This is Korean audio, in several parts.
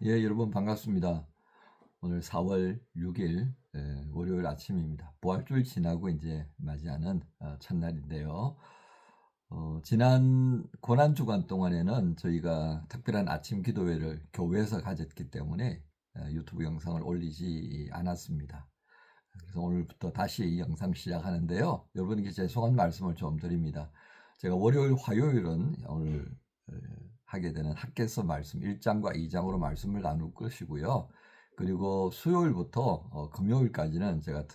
예, 여러분 반갑습니다. 오늘 4월 6일 월요일 아침입니다. 부활주일 지나고 이제 맞이하는 첫날인데요. 지난 고난 주간 동안에는 저희가 특별한 아침 기도회를 교회에서 가졌기 때문에 유튜브 영상을 올리지 않았습니다. 그래서 오늘부터 다시 이 영상 시작하는데요. 여러분께 죄송한 말씀을 좀 드립니다. 제가 월요일, 화요일은 오늘 하게 되는 학개서 말씀 1장과 2장으로 말씀을 나눌 것이고요. 그리고 수요일부터 금요일까지는 제가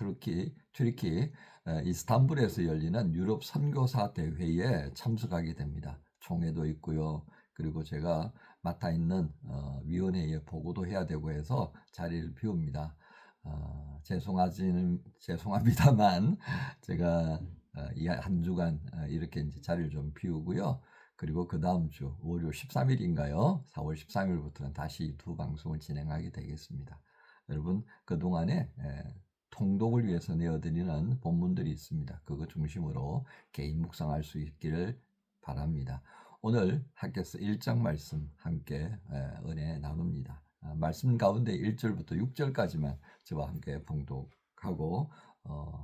튀르키 이스탄불에서 열리는 유럽 선교사 대회에 참석하게 됩니다. 총회도 있고요. 그리고 제가 맡아 있는 위원회에 보고도 해야 되고 해서 자리를 비웁니다. 죄송합니다만 제가 이 한 주간 이렇게 이제 자리를 좀 비우고요. 그리고 그 다음 주 월요 13일인가요? 4월 13일부터는 다시 두 방송을 진행하게 되겠습니다. 여러분 그동안에 통독을 위해서 내어드리는 본문들이 있습니다. 그거 중심으로 개인 묵상할 수 있기를 바랍니다. 오늘 학개서 1장 말씀 함께 은혜 나눕니다. 말씀 가운데 1절부터 6절까지만 저와 함께 봉독하고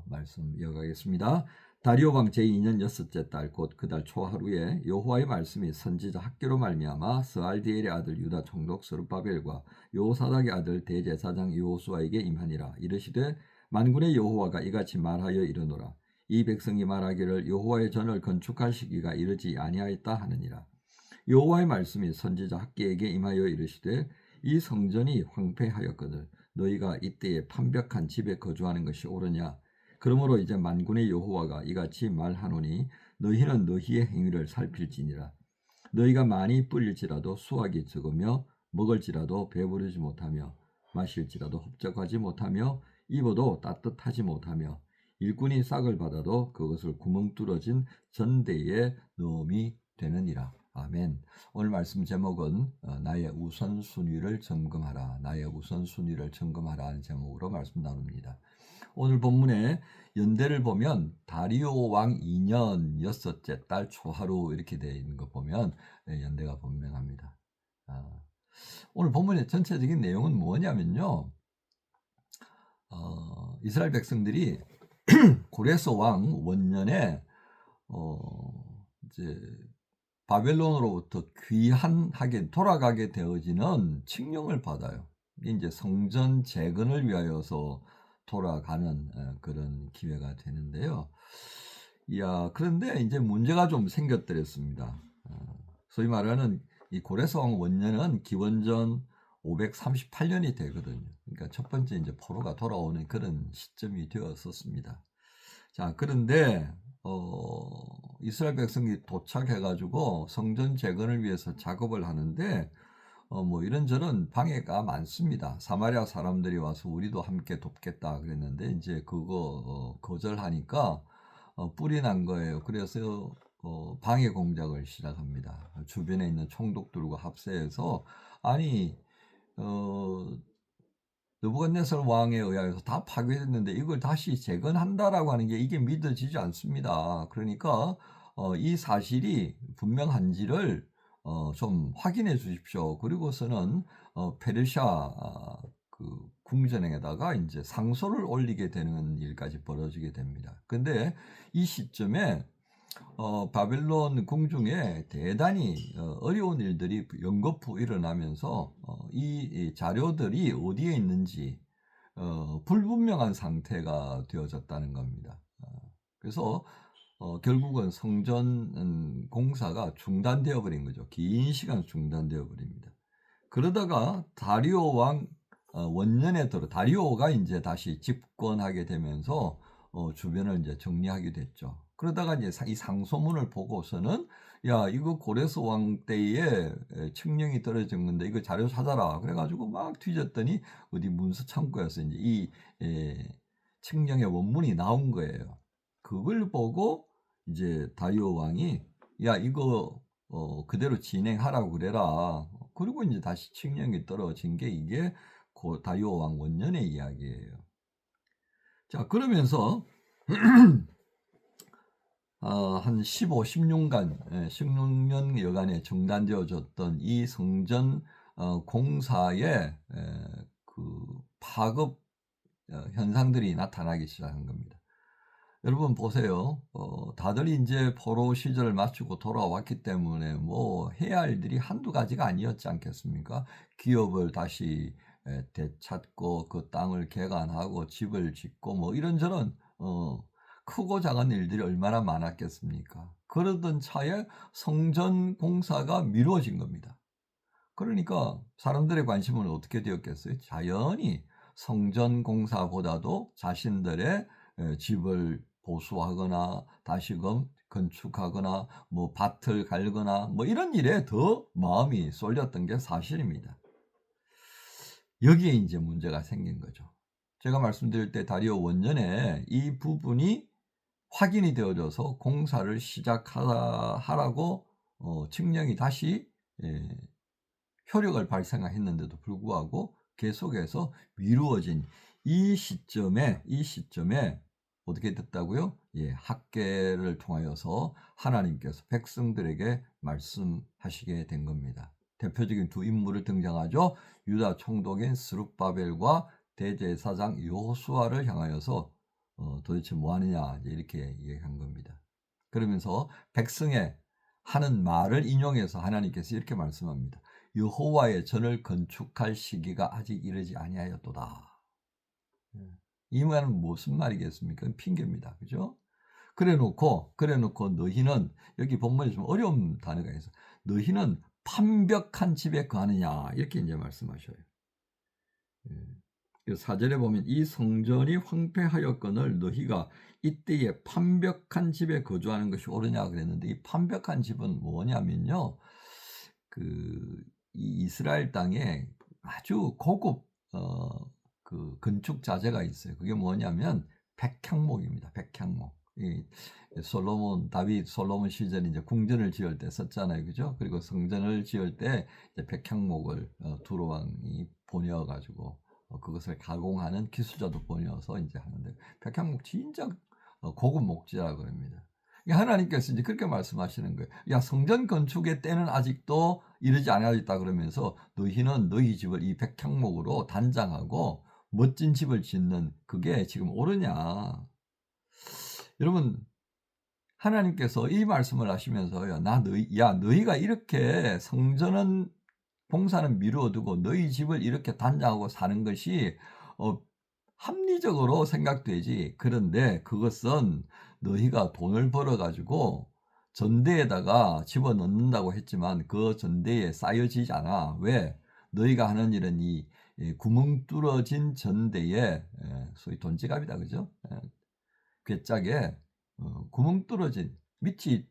말씀 이어가겠습니다. 다리오 왕 제2년 여섯째 달 곧 그 달 초하루에 여호와의 말씀이 선지자 학개로 말미암아 스알디엘의 아들 유다 총독 스룹바벨과 요사닥의 아들 대제사장 여호수아에게 임하니라. 이르시되 만군의 여호와가 이같이 말하여 이르노라. 이 백성이 말하기를 여호와의 전을 건축할 시기가 이르지 아니하였다 하느니라. 여호와의 말씀이 선지자 학개에게 임하여 이르시되 이 성전이 황폐하였거늘 너희가 이때에 판벽한 집에 거주하는 것이 옳으냐. 그러므로 이제 만군의 여호와가 이같이 말하노니 너희는 너희의 행위를 살필지니라. 너희가 많이 뿔릴지라도 수확이 적으며 먹을지라도 배부르지 못하며 마실지라도 흡족하지 못하며 입어도 따뜻하지 못하며 일꾼이 싹을 받아도 그것을 구멍 뚫어진 전대에 넣음이 되느니라. 아멘. 오늘 말씀 제목은 나의 우선순위를 점검하라. 나의 우선순위를 점검하라 하는 제목으로 말씀 나눕니다. 오늘 본문의 연대를 보면 다리오 왕 2년 여섯째 달 초하루 이렇게 되어 있는 거 보면 연대가 분명합니다. 오늘 본문의 전체적인 내용은 뭐냐면요. 이스라엘 백성들이 고레스 왕 원년에 이제 바벨론으로부터 귀환하게 돌아가게 되어지는 칙령을 받아요. 이제 성전 재건을 위하여서 돌아가는 그런 기회가 되는데요. 그런데 이제 문제가 좀 생겼더랬습니다. 소위 말하는 이 고레스 왕 원년은 기원전 538년이 되거든요. 그러니까 첫 번째 이제 포로가 돌아오는 그런 시점이 되었었습니다. 자, 그런데 이스라엘 백성이 도착해가지고 성전 재건을 위해서 작업을 하는데 뭐 이런저런 방해가 많습니다. 사마리아 사람들이 와서 우리도 함께 돕겠다 그랬는데 이제 그거 거절하니까 뿔이 난 거예요. 그래서 방해 공작을 시작합니다. 주변에 있는 총독들과 합세해서 아니 느부갓네살 왕에 의하여서 다 파괴됐는데 이걸 다시 재건한다라고 하는 게 이게 믿어지지 않습니다. 그러니까 이 사실이 분명한지를 좀 확인해 주십시오. 그리고서는 페르시아 그 궁전에다가 이제 상소를 올리게 되는 일까지 벌어지게 됩니다. 근데 이 시점에 바벨론 궁중에 대단히 어려운 일들이 연거푸 일어나면서 이 자료들이 어디에 있는지 불분명한 상태가 되어졌다는 겁니다. 그래서 결국은 성전 공사가 중단되어 버린 거죠. 긴 시간 중단되어 버립니다. 그러다가 다리오 왕 원년에 다리오가 이제 다시 집권하게 되면서 주변을 이제 정리하게 됐죠. 그러다가 이제 이 상소문을 보고서는 야 이거 고레스 왕 때에 칙령이 떨어진 건데 이거 자료 찾아라. 그래가지고 막 뒤졌더니 어디 문서 창고에서 이제 이 칙령의 원문이 나온 거예요. 그걸 보고 이제 다리오 왕이 야 이거 그대로 진행하라고 그래라. 그리고 이제 다시 칙령이 떨어진 게 이게 다리오 왕 원년의 이야기예요. 자 그러면서 한 15, 16년 여간에 중단되어졌던 이 성전 공사에 그 파급 현상들이 나타나기 시작한 겁니다. 여러분 보세요. 다들 인제 포로 시절을 마치고 돌아왔기 때문에 뭐 해야 할 일들이 한두 가지가 아니었지 않겠습니까? 기업을 다시 되찾고 그 땅을 개간하고 집을 짓고 뭐 이런저런 크고 작은 일들이 얼마나 많았겠습니까? 그러던 차에 성전 공사가 미루어진 겁니다. 그러니까 사람들의 관심은 어떻게 되었겠어요? 자연히 성전 공사보다도 자신들의 집을 보수하거나 다시금 건축하거나 뭐 밭을 갈거나 뭐 이런 일에 더 마음이 쏠렸던 게 사실입니다. 여기에 이제 문제가 생긴 거죠. 제가 말씀드릴 때 다리오 원년에 이 부분이 확인이 되어져서 공사를 시작하라고 칙령이 다시 예 효력을 발생했는데도 불구하고 계속해서 미루어진 이 시점에 어떻게 됐다고요? 예, 학계를 통하여서 하나님께서 백성들에게 말씀하시게 된 겁니다. 대표적인 두 인물을 등장하죠. 유다 총독인 스룹바벨과 대제사장 여호수아를 향하여서 도대체 뭐 하느냐 이렇게 얘기한 겁니다. 그러면서 백성의 하는 말을 인용해서 하나님께서 이렇게 말씀합니다. 여호와의 전을 건축할 시기가 아직 이르지 아니하였도다. 이 말은 무슨 말이겠습니까? 핑계입니다. 그죠? 그래 놓고 너희는 여기 본문에 좀 어려운 단어가 있어. 너희는 판벽한 집에 거하느냐 이렇게 이제 말씀하셔요. 4절에 보면 이 성전이 황폐하였거늘 너희가 이때에 판벽한 집에 거주하는 것이 옳으냐 그랬는데 이 판벽한 집은 뭐냐면요. 이 이스라엘 땅에 아주 고급 그 건축 자재가 있어요. 그게 뭐냐면 백향목입니다. 백향목. 이 다윗 솔로몬 시절에 이제 궁전을 지을 때 썼잖아요. 그죠? 그리고 성전을 지을 때 이제 백향목을 두로 왕이 보내어 가지고 그것을 가공하는 기술자도 보내어서 이제 하는데 백향목 진짜 고급 목재라 그럽니다. 하나님께서 이제 그렇게 말씀하시는 거예요. 야, 성전 건축의 때는 아직도 이르지 않았다 그러면서 너희는 너희 집을 이 백향목으로 단장하고 멋진 집을 짓는 그게 지금 옳으냐. 여러분, 하나님께서 이 말씀을 하시면서요. 너희가 이렇게 성전은 공사는 미루어두고 너희 집을 이렇게 단장하고 사는 것이 합리적으로 생각되지. 그런데 그것은 너희가 돈을 벌어 가지고 전대에다가 집어넣는다고 했지만 그 전대에 쌓여지지 않아. 왜? 너희가 하는 일은 이 구멍 뚫어진 전대에 소위 돈지갑이다. 그죠? 괴짝에 구멍 뚫어진 밑이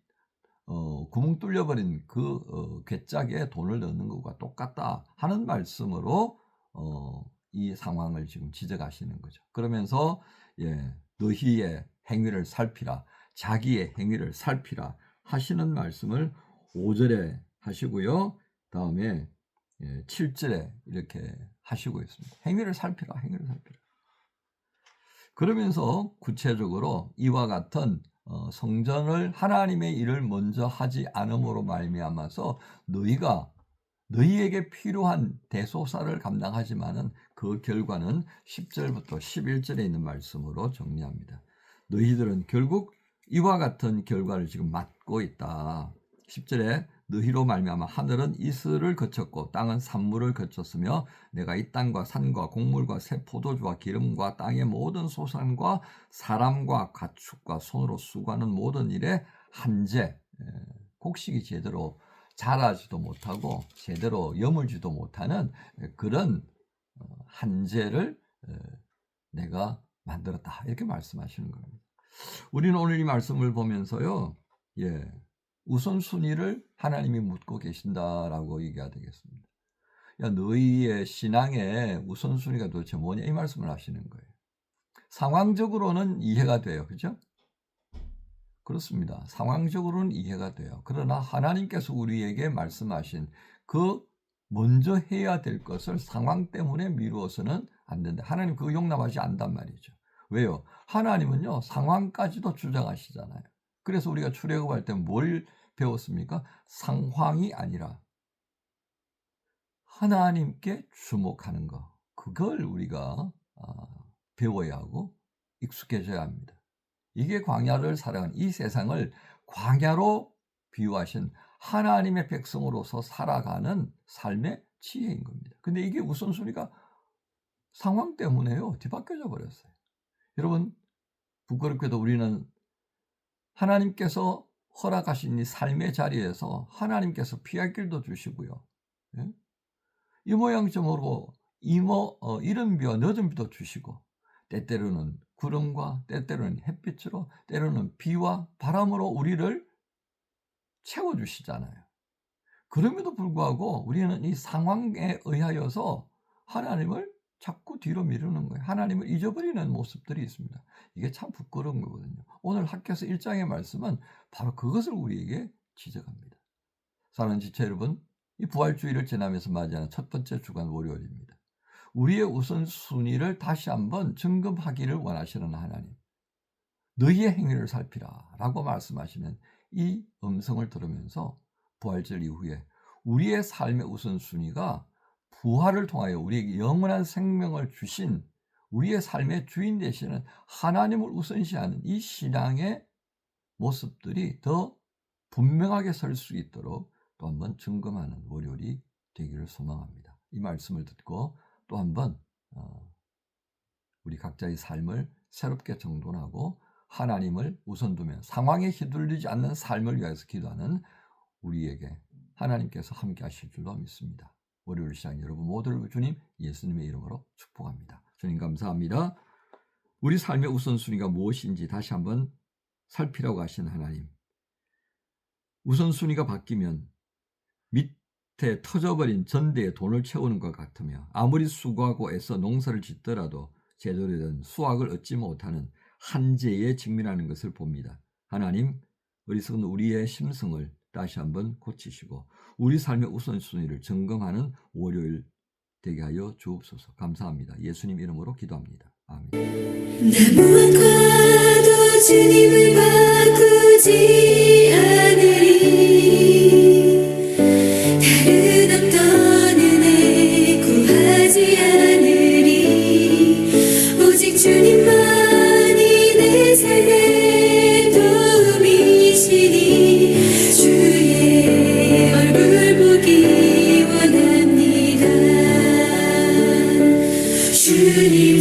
구멍 뚫려버린 그 괴짝에 돈을 넣는 것과 똑같다 하는 말씀으로 이 상황을 지금 지적하시는 거죠. 그러면서 예, 너희의 행위를 살피라, 자기의 행위를 살피라 하시는 말씀을 5절에 하시고요. 다음에 7절에 이렇게 하시고 있습니다. 행위를 살피라, 행위를 살피라. 그러면서 구체적으로 이와 같은 성전을 하나님의 일을 먼저 하지 않음으로 말미암아서 너희에게 필요한 대소사를 감당하지만은 그 결과는 10절부터 11절에 있는 말씀으로 정리합니다. 너희들은 결국 이와 같은 결과를 지금 맞고 있다. 10절에 너희로 말미암아 하늘은 이슬을 거쳤고 땅은 산물을 거쳤으며 내가 이 땅과 산과 곡물과 새 포도주와 기름과 땅의 모든 소산과 사람과 가축과 손으로 수고하는 모든 일에 한재 곡식이 제대로 자라지도 못하고 제대로 여물지도 못하는 그런 한재를 내가 만들었다 이렇게 말씀하시는 겁니다. 우리는 오늘 이 말씀을 보면서요. 우선순위를 하나님이 묻고 계신다라고 얘기가 되겠습니다. 야, 너희의 신앙의 우선순위가 도대체 뭐냐 이 말씀을 하시는 거예요. 상황적으로는 이해가 돼요. 그죠? 그렇습니다. 상황적으로는 이해가 돼요. 그러나 하나님께서 우리에게 말씀하신 그 먼저 해야 될 것을 상황 때문에 미루어서는 안 된다. 하나님 그거 용납하지 않단 말이죠. 왜요? 하나님은요, 상황까지도 주장하시잖아요. 그래서 우리가 출애굽할 때 뭘 배웠습니까? 상황이 아니라 하나님께 주목하는 것, 그걸 우리가 배워야 하고 익숙해져야 합니다. 이게 광야를 살아가는, 이 세상을 광야로 비유하신 하나님의 백성으로서 살아가는 삶의 지혜인 겁니다. 근데 이게 우선순위가 상황 때문에요, 뒤바뀌어져 버렸어요. 여러분, 부끄럽게도 우리는 하나님께서 허락하신 이 삶의 자리에서 하나님께서 피할 길도 주시고요, 예? 이 모양 저모로 이른 비와 늦은 비도 주시고, 때때로는 구름과 때때로는 햇빛으로, 때로는 비와 바람으로 우리를 채워주시잖아요. 그럼에도 불구하고 우리는 이 상황에 의하여서 하나님을 자꾸 뒤로 미루는 거예요. 하나님을 잊어버리는 모습들이 있습니다. 이게 참 부끄러운 거거든요. 오늘 학교에서 1장의 말씀은 바로 그것을 우리에게 지적합니다. 사랑하는 지체 여러분, 이 부활주의를 지나면서 맞이하는 첫 번째 주간 월요일입니다. 우리의 우선순위를 다시 한번 점검하기를 원하시는 하나님, 너희의 행위를 살피라 라고 말씀하시는 이 음성을 들으면서 부활절 이후에 우리의 삶의 우선순위가 부활을 통하여 우리에게 영원한 생명을 주신 우리의 삶의 주인 되시는 하나님을 우선시하는 이 신앙의 모습들이 더 분명하게 설 수 있도록 또 한번 점검하는 월요일이 되기를 소망합니다. 이 말씀을 듣고 또 한번 우리 각자의 삶을 새롭게 정돈하고 하나님을 우선 두며 상황에 휘둘리지 않는 삶을 위해서 기도하는 우리에게 하나님께서 함께 하실 줄로 믿습니다. 월요일 시간 여러분 모두를 주님 예수님의 이름으로 축복합니다. 주님 감사합니다. 우리 삶의 우선순위가 무엇인지 다시 한번 살피라고 하신 하나님, 우선순위가 바뀌면 밑에 터져버린 전대에 돈을 채우는 것 같으며 아무리 수고하고 애써 농사를 짓더라도 제대로 된 수확을 얻지 못하는 한재에 직면하는 것을 봅니다. 하나님, 어리석은 우리의 심성을 다시 한번 고치시고 우리 삶의 우선순위를 점검하는 월요일 되게 하여 주옵소서. 감사합니다. 예수님 이름으로 기도합니다. 아멘. 나 무엇과도 주님을 바꾸지 않으리. 다른 어떤 은혜 구하지 않으리. 오직 주님만이 내 삶의 도움이시니 주의 얼굴 보기 원합니다. 주님